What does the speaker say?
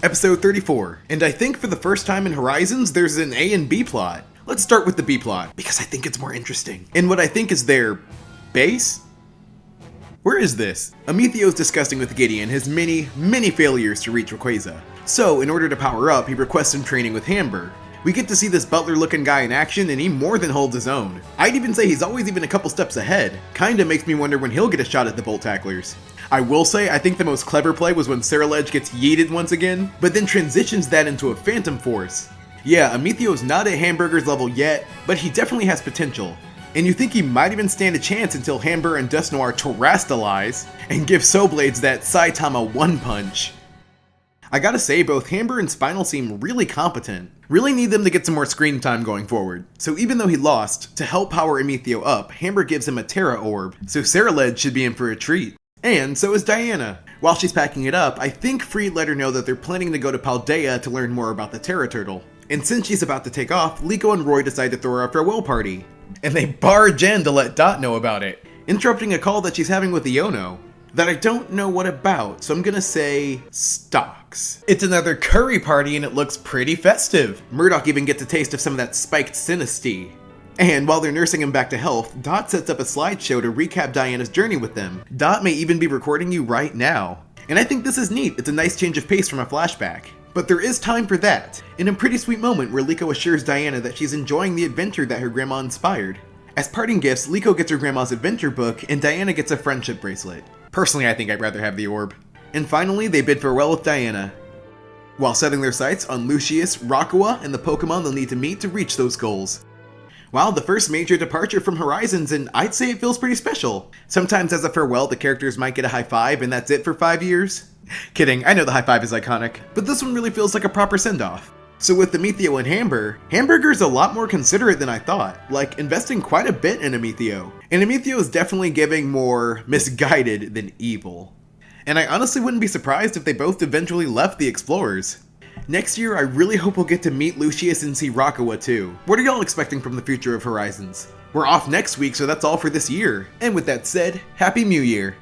Episode 34, and I think for the first time in Horizons, there's an A and B plot. Let's start with the B plot, because I think it's more interesting. And what I think is their base? Where is this? Amitheo's discussing with Gideon his many failures to reach Rayquaza. So, in order to power up, he requests some training with Hamber. We get to see this butler-looking guy in action, and he more than holds his own. I'd even say he's always even a couple steps ahead. Kinda makes me wonder when he'll get a shot at the Bolt Tacklers. I will say, I think the most clever play was when Ceruledge gets yeeted once again, but then transitions that into a Phantom Force. Yeah, Amitheo's not at Hamburger's level yet, but he definitely has potential. And you think he might even stand a chance until Hamburger and Dusknoir terrastalize and give Soulblades that Saitama One Punch. I gotta say, both Hamber and Spinal seem really competent. Really need them to get some more screen time going forward. So even though he lost, to help power Ametheo up, Hamber gives him a Terra Orb, so Ceruledge should be in for a treat. And so is Diana. While she's packing it up, I think Freed let her know that they're planning to go to Paldea to learn more about the Terra Turtle. And since she's about to take off, Liko and Roy decide to throw her a farewell party. And they barge in to let Dot know about it, interrupting a call that she's having with Iono that I don't know what about, so I'm gonna say stocks. It's another curry party and it looks pretty festive. Murdoch even gets a taste of some of that spiked Sinistea. And while they're nursing him back to health, Dot sets up a slideshow to recap Diana's journey with them. Dot may even be recording you right now. And I think this is neat, it's a nice change of pace from a flashback. But there is time for that, in a pretty sweet moment where Liko assures Diana that she's enjoying the adventure that her grandma inspired. As parting gifts, Liko gets her grandma's adventure book, and Diana gets a friendship bracelet. Personally, I think I'd rather have the orb. And finally, they bid farewell with Diana, while setting their sights on Lucius, Rockua, and the Pokémon they'll need to meet to reach those goals. Wow, the first major departure from Horizons, and I'd say it feels pretty special. Sometimes as a farewell, the characters might get a high five, and that's it for 5 years. Kidding, I know the high five is iconic, but this one really feels like a proper send-off. So with Ametheo and Hamburger's a lot more considerate than I thought, like investing quite a bit in Ametheo. And Ametheo is definitely giving more misguided than evil. And I honestly wouldn't be surprised if they both eventually left the Explorers. Next year, I really hope we'll get to meet Lucius and see Rockua too. What are y'all expecting from the future of Horizons? We're off next week, so that's all for this year. And with that said, Happy New Year!